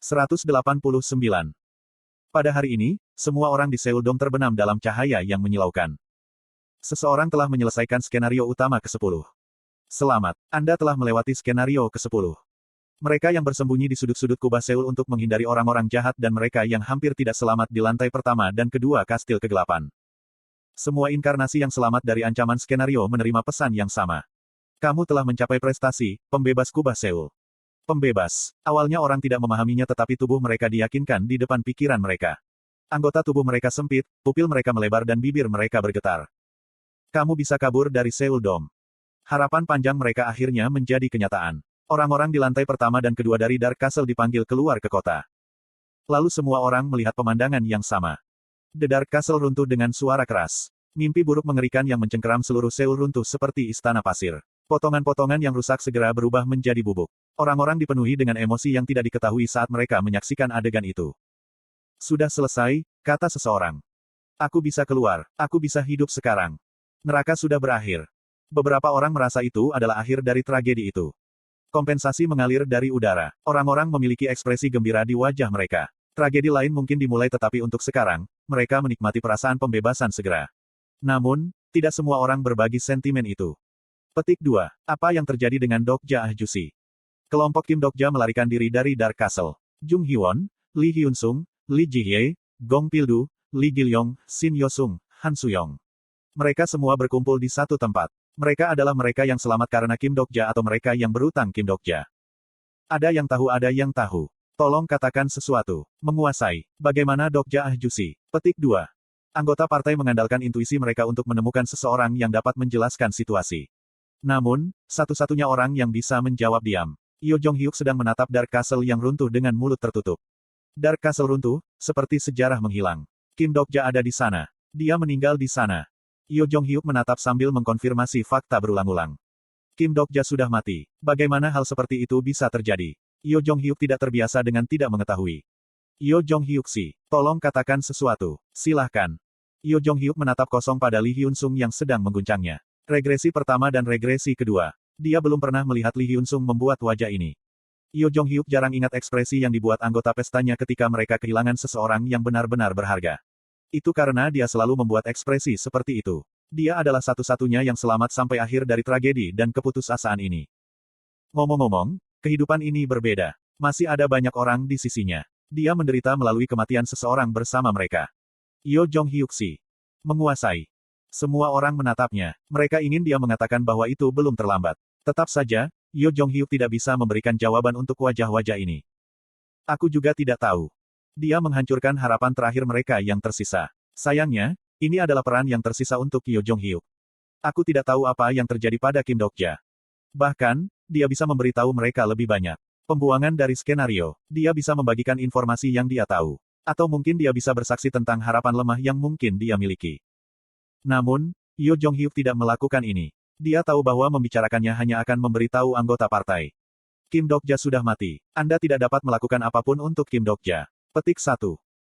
189. Pada hari ini, semua orang di Seoul Dome terbenam dalam cahaya yang menyilaukan. Seseorang telah menyelesaikan skenario utama ke-10. Selamat, Anda telah melewati skenario ke-10. Mereka yang bersembunyi di sudut-sudut kubah Seoul untuk menghindari orang-orang jahat dan mereka yang hampir tidak selamat di lantai pertama dan kedua kastil kegelapan. Semua inkarnasi yang selamat dari ancaman skenario menerima pesan yang sama. Kamu telah mencapai prestasi, pembebas kubah Seoul. Pembebas. Awalnya orang tidak memahaminya tetapi tubuh mereka diyakinkan di depan pikiran mereka. Anggota tubuh mereka sempit, pupil mereka melebar dan bibir mereka bergetar. Kamu bisa kabur dari Seoul Dome. Harapan panjang mereka akhirnya menjadi kenyataan. Orang-orang di lantai pertama dan kedua dari Dark Castle dipanggil keluar ke kota. Lalu semua orang melihat pemandangan yang sama. The Dark Castle runtuh dengan suara keras. Mimpi buruk mengerikan yang mencengkeram seluruh Seoul runtuh seperti istana pasir. Potongan-potongan yang rusak segera berubah menjadi bubuk. Orang-orang dipenuhi dengan emosi yang tidak diketahui saat mereka menyaksikan adegan itu. Sudah selesai, kata seseorang. Aku bisa keluar, aku bisa hidup sekarang. Neraka sudah berakhir. Beberapa orang merasa itu adalah akhir dari tragedi itu. Kompensasi mengalir dari udara. Orang-orang memiliki ekspresi gembira di wajah mereka. Tragedi lain mungkin dimulai tetapi untuk sekarang, mereka menikmati perasaan pembebasan segera. Namun, tidak semua orang berbagi sentimen itu. Petik 2. Apa yang terjadi dengan Dokja Ahjusi? Kelompok Kim Dokja melarikan diri dari Dark Castle. Jung Hyewon, Lee Hyun Sung, Lee Ji-hye, Gong Pil-du, Lee Gil-yong, Shin Yo-sung, Han Suyong. Mereka semua berkumpul di satu tempat. Mereka adalah mereka yang selamat karena Kim Dokja atau mereka yang berutang Kim Dokja. Ada yang tahu, ada yang tahu. Tolong katakan sesuatu. Menguasai. Bagaimana Dokja Ahjusi? Petik 2. Anggota partai mengandalkan intuisi mereka untuk menemukan seseorang yang dapat menjelaskan situasi. Namun, satu-satunya orang yang bisa menjawab diam. Yo Jong-hyuk sedang menatap Dark Castle yang runtuh dengan mulut tertutup. Dark Castle runtuh, seperti sejarah menghilang. Kim Dokja ada di sana. Dia meninggal di sana. Yo Jong-hyuk menatap sambil mengkonfirmasi fakta berulang-ulang. Kim Dokja sudah mati. Bagaimana hal seperti itu bisa terjadi? Yo Jong-hyuk tidak terbiasa dengan tidak mengetahui. Yo Jong-hyuk si, tolong katakan sesuatu. Silahkan. Yo Jong-hyuk menatap kosong pada Lee Hyun Sung yang sedang mengguncangnya. Regresi pertama dan regresi kedua. Dia belum pernah melihat Lee Hyun Sung membuat wajah ini. Yo Jong-hyuk jarang ingat ekspresi yang dibuat anggota pestanya ketika mereka kehilangan seseorang yang benar-benar berharga. Itu karena dia selalu membuat ekspresi seperti itu. Dia adalah satu-satunya yang selamat sampai akhir dari tragedi dan keputusasaan ini. Ngomong-ngomong, kehidupan ini berbeda. Masih ada banyak orang di sisinya. Dia menderita melalui kematian seseorang bersama mereka. Yo Jong-hyuk si menguasai. Semua orang menatapnya. Mereka ingin dia mengatakan bahwa itu belum terlambat. Tetap saja, Yo Jong-hyuk tidak bisa memberikan jawaban untuk wajah-wajah ini. Aku juga tidak tahu. Dia menghancurkan harapan terakhir mereka yang tersisa. Sayangnya, ini adalah peran yang tersisa untuk Yo Jong-hyuk. Aku tidak tahu apa yang terjadi pada Kim Dokja. Bahkan, dia bisa memberitahu mereka lebih banyak. Pembuangan dari skenario. Dia bisa membagikan informasi yang dia tahu. Atau mungkin dia bisa bersaksi tentang harapan lemah yang mungkin dia miliki. Namun, Yo Jong-hyuk tidak melakukan ini. Dia tahu bahwa membicarakannya hanya akan memberitahu anggota partai. Kim Dokja sudah mati. Anda tidak dapat melakukan apapun untuk Kim Dokja. Petik 1.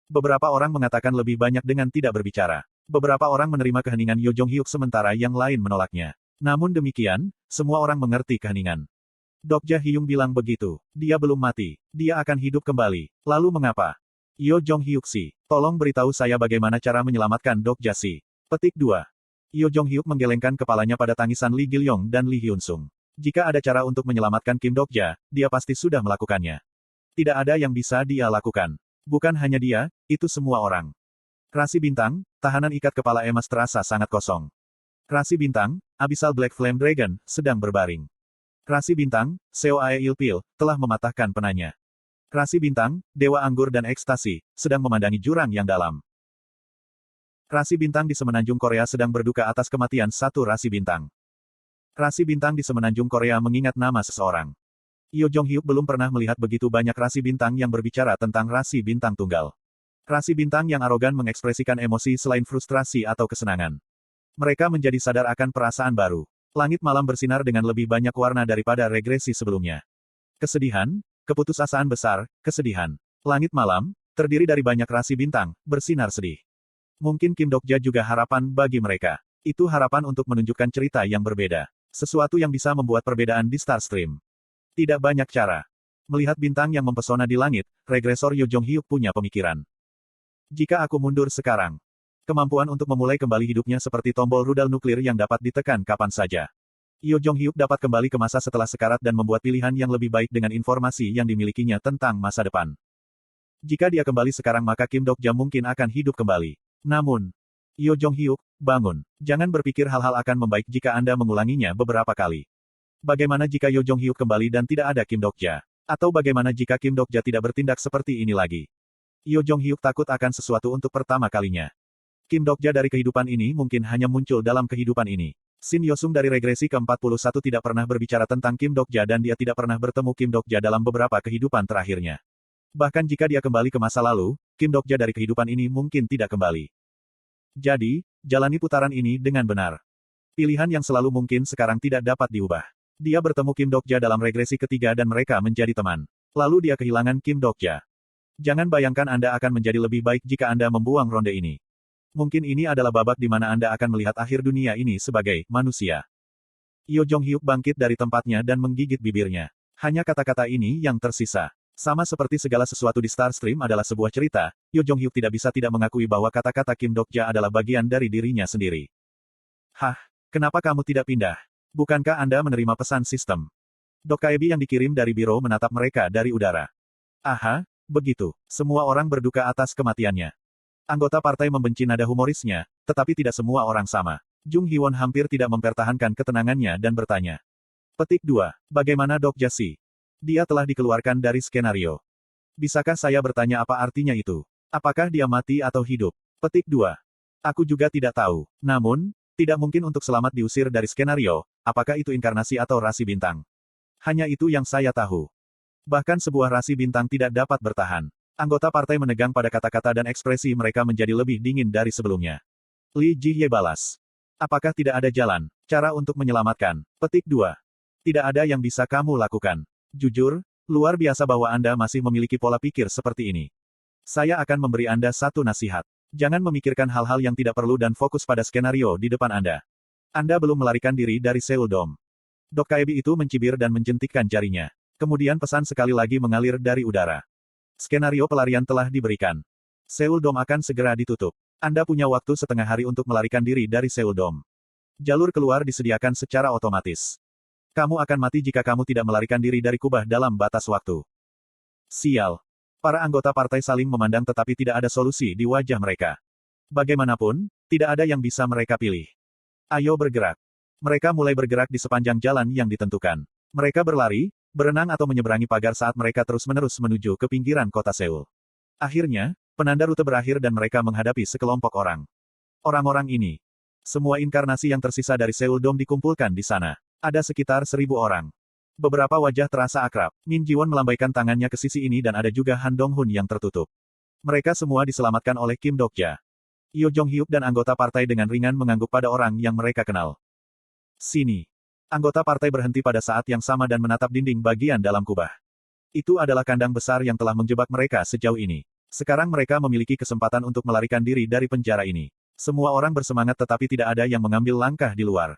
Beberapa orang mengatakan lebih banyak dengan tidak berbicara. Beberapa orang menerima keheningan Yo Jong-hyuk sementara yang lain menolaknya. Namun demikian, semua orang mengerti keheningan. Dokja Hyung bilang begitu. Dia belum mati. Dia akan hidup kembali. Lalu mengapa? Yo Jong-hyuk si, tolong beritahu saya bagaimana cara menyelamatkan Dokja si. Petik 2. Yo Jong-hyuk menggelengkan kepalanya pada tangisan Lee Gil-yong dan Lee Hyun Sung. Jika ada cara untuk menyelamatkan Kim Dokja, dia pasti sudah melakukannya. Tidak ada yang bisa dia lakukan. Bukan hanya dia, itu semua orang. Rasi Bintang, tahanan ikat kepala emas terasa sangat kosong. Rasi Bintang, Abyssal Black Flame Dragon, sedang berbaring. Rasi Bintang, Seo Ae Il-pil, telah mematahkan penanya. Rasi Bintang, Dewa Anggur dan Ekstasi, sedang memandangi jurang yang dalam. Rasi Bintang di Semenanjung Korea sedang berduka atas kematian satu Rasi Bintang. Rasi Bintang di Semenanjung Korea mengingat nama seseorang. Yo Jong-hyuk belum pernah melihat begitu banyak Rasi Bintang yang berbicara tentang Rasi Bintang Tunggal. Rasi Bintang yang arogan mengekspresikan emosi selain frustrasi atau kesenangan. Mereka menjadi sadar akan perasaan baru. Langit malam bersinar dengan lebih banyak warna daripada regresi sebelumnya. Kesedihan, keputusasaan besar, kesedihan. Langit malam, terdiri dari banyak Rasi Bintang, bersinar sedih. Mungkin Kim Dokja juga harapan bagi mereka. Itu harapan untuk menunjukkan cerita yang berbeda. Sesuatu yang bisa membuat perbedaan di Starstream. Tidak banyak cara. Melihat bintang yang mempesona di langit, regresor Yo Jong-hyuk punya pemikiran. Jika aku mundur sekarang, kemampuan untuk memulai kembali hidupnya seperti tombol rudal nuklir yang dapat ditekan kapan saja. Yo Jong-hyuk dapat kembali ke masa setelah sekarat dan membuat pilihan yang lebih baik dengan informasi yang dimilikinya tentang masa depan. Jika dia kembali sekarang maka Kim Dok-ja mungkin akan hidup kembali. Namun, Yo Jong-hyuk, bangun. Jangan berpikir hal-hal akan membaik jika Anda mengulanginya beberapa kali. Bagaimana jika Yo Jong-hyuk kembali dan tidak ada Kim Dok-ja? Atau bagaimana jika Kim Dok-ja tidak bertindak seperti ini lagi? Yo Jong-hyuk takut akan sesuatu untuk pertama kalinya. Kim Dok-ja dari kehidupan ini mungkin hanya muncul dalam kehidupan ini. Shin Yosung dari regresi ke-41 tidak pernah berbicara tentang Kim Dok-ja dan dia tidak pernah bertemu Kim Dok-ja dalam beberapa kehidupan terakhirnya. Bahkan jika dia kembali ke masa lalu, Kim Dok-ja dari kehidupan ini mungkin tidak kembali. Jadi, jalani putaran ini dengan benar. Pilihan yang selalu mungkin sekarang tidak dapat diubah. Dia bertemu Kim Dok-ja dalam regresi ketiga dan mereka menjadi teman. Lalu dia kehilangan Kim Dok-ja. Jangan bayangkan Anda akan menjadi lebih baik jika Anda membuang ronde ini. Mungkin ini adalah babak di mana Anda akan melihat akhir dunia ini sebagai manusia. Yo Jong-hyuk bangkit dari tempatnya dan menggigit bibirnya. Hanya kata-kata ini yang tersisa. Sama seperti segala sesuatu di Starstream adalah sebuah cerita, Yo Jong-hyuk tidak bisa tidak mengakui bahwa kata-kata Kim Dok-ja adalah bagian dari dirinya sendiri. Hah? Kenapa kamu tidak pindah? Bukankah Anda menerima pesan sistem? Dok Kaebi yang dikirim dari biro menatap mereka dari udara. Aha. Begitu, semua orang berduka atas kematiannya. Anggota partai membenci nada humorisnya, tetapi tidak semua orang sama. Jung Hee-won hampir tidak mempertahankan ketenangannya dan bertanya. Petik 2. Bagaimana Dok Jasi? Dia telah dikeluarkan dari skenario. Bisakah saya bertanya apa artinya itu? Apakah dia mati atau hidup? Petik 2. Aku juga tidak tahu. Namun, tidak mungkin untuk selamat diusir dari skenario, apakah itu inkarnasi atau rasi bintang. Hanya itu yang saya tahu. Bahkan sebuah rasi bintang tidak dapat bertahan. Anggota partai menegang pada kata-kata dan ekspresi mereka menjadi lebih dingin dari sebelumnya. Li Jihye balas. Apakah tidak ada jalan, cara untuk menyelamatkan? Petik 2. Tidak ada yang bisa kamu lakukan. Jujur, luar biasa bahwa Anda masih memiliki pola pikir seperti ini. Saya akan memberi Anda satu nasihat. Jangan memikirkan hal-hal yang tidak perlu dan fokus pada skenario di depan Anda. Anda belum melarikan diri dari Seoul Dome. Dok Kaebi itu mencibir dan menjentikkan jarinya. Kemudian pesan sekali lagi mengalir dari udara. Skenario pelarian telah diberikan. Seoul Dome akan segera ditutup. Anda punya waktu setengah hari untuk melarikan diri dari Seoul Dome. Jalur keluar disediakan secara otomatis. Kamu akan mati jika kamu tidak melarikan diri dari kubah dalam batas waktu. Sial. Para anggota partai saling memandang tetapi tidak ada solusi di wajah mereka. Bagaimanapun, tidak ada yang bisa mereka pilih. Ayo bergerak. Mereka mulai bergerak di sepanjang jalan yang ditentukan. Mereka berlari, berenang atau menyeberangi pagar saat mereka terus-menerus menuju ke pinggiran kota Seoul. Akhirnya, penanda rute berakhir dan mereka menghadapi sekelompok orang. Orang-orang ini. Semua inkarnasi yang tersisa dari Seoul Dome dikumpulkan di sana. Ada sekitar 1.000 orang. Beberapa wajah terasa akrab. Min Ji-won melambaikan tangannya ke sisi ini dan ada juga Han Dong-hun yang tertutup. Mereka semua diselamatkan oleh Kim Dok-ja. Yo Jong-hyuk dan anggota partai dengan ringan mengangguk pada orang yang mereka kenal. Sini. Anggota partai berhenti pada saat yang sama dan menatap dinding bagian dalam kubah. Itu adalah kandang besar yang telah menjebak mereka sejauh ini. Sekarang mereka memiliki kesempatan untuk melarikan diri dari penjara ini. Semua orang bersemangat tetapi tidak ada yang mengambil langkah di luar.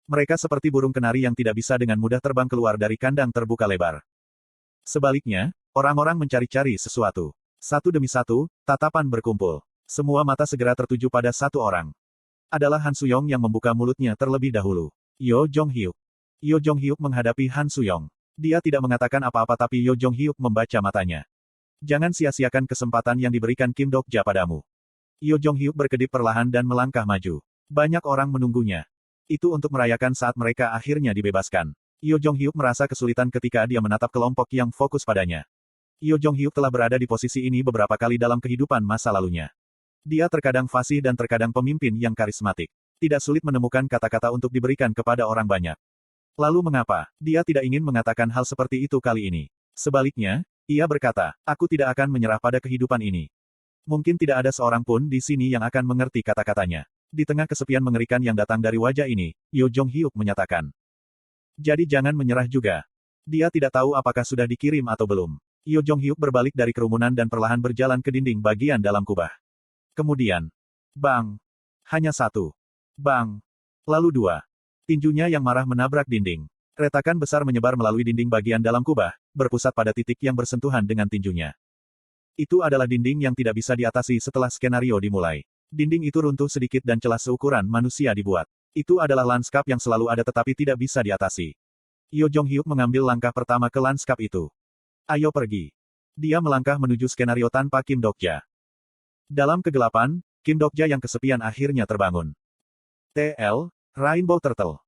Mereka seperti burung kenari yang tidak bisa dengan mudah terbang keluar dari kandang terbuka lebar. Sebaliknya, orang-orang mencari-cari sesuatu. Satu demi satu, tatapan berkumpul. Semua mata segera tertuju pada satu orang. Adalah Han Suyong yang membuka mulutnya terlebih dahulu. Yo Jong-hyuk. Yo Jong-hyuk menghadapi Han Suyong. Dia tidak mengatakan apa-apa tapi Yo Jong-hyuk membaca matanya. Jangan sia-siakan kesempatan yang diberikan Kim Dok-ja padamu. Yo Jong-hyuk berkedip perlahan dan melangkah maju. Banyak orang menunggunya. Itu untuk merayakan saat mereka akhirnya dibebaskan. Yo Jong-hyuk merasa kesulitan ketika dia menatap kelompok yang fokus padanya. Yo Jong-hyuk telah berada di posisi ini beberapa kali dalam kehidupan masa lalunya. Dia terkadang fasih dan terkadang pemimpin yang karismatik. Tidak sulit menemukan kata-kata untuk diberikan kepada orang banyak. Lalu mengapa dia tidak ingin mengatakan hal seperti itu kali ini? Sebaliknya, ia berkata, aku tidak akan menyerah pada kehidupan ini. Mungkin tidak ada seorang pun di sini yang akan mengerti kata-katanya. Di tengah kesepian mengerikan yang datang dari wajah ini, Yo Jong-hyuk menyatakan. Jadi jangan menyerah juga. Dia tidak tahu apakah sudah dikirim atau belum. Yo Jong-hyuk berbalik dari kerumunan dan perlahan berjalan ke dinding bagian dalam kubah. Kemudian, bang. Hanya satu. Bang. Lalu dua. Tinjunya yang marah menabrak dinding. Retakan besar menyebar melalui dinding bagian dalam kubah, berpusat pada titik yang bersentuhan dengan tinjunya. Itu adalah dinding yang tidak bisa diatasi setelah skenario dimulai. Dinding itu runtuh sedikit dan celah seukuran manusia dibuat. Itu adalah lanskap yang selalu ada tetapi tidak bisa diatasi. Yo Jong-hyuk mengambil langkah pertama ke lanskap itu. Ayo pergi. Dia melangkah menuju skenario tanpa Kim Dokja. Dalam kegelapan, Kim Dokja yang kesepian akhirnya terbangun. TL, Rainbow Turtle.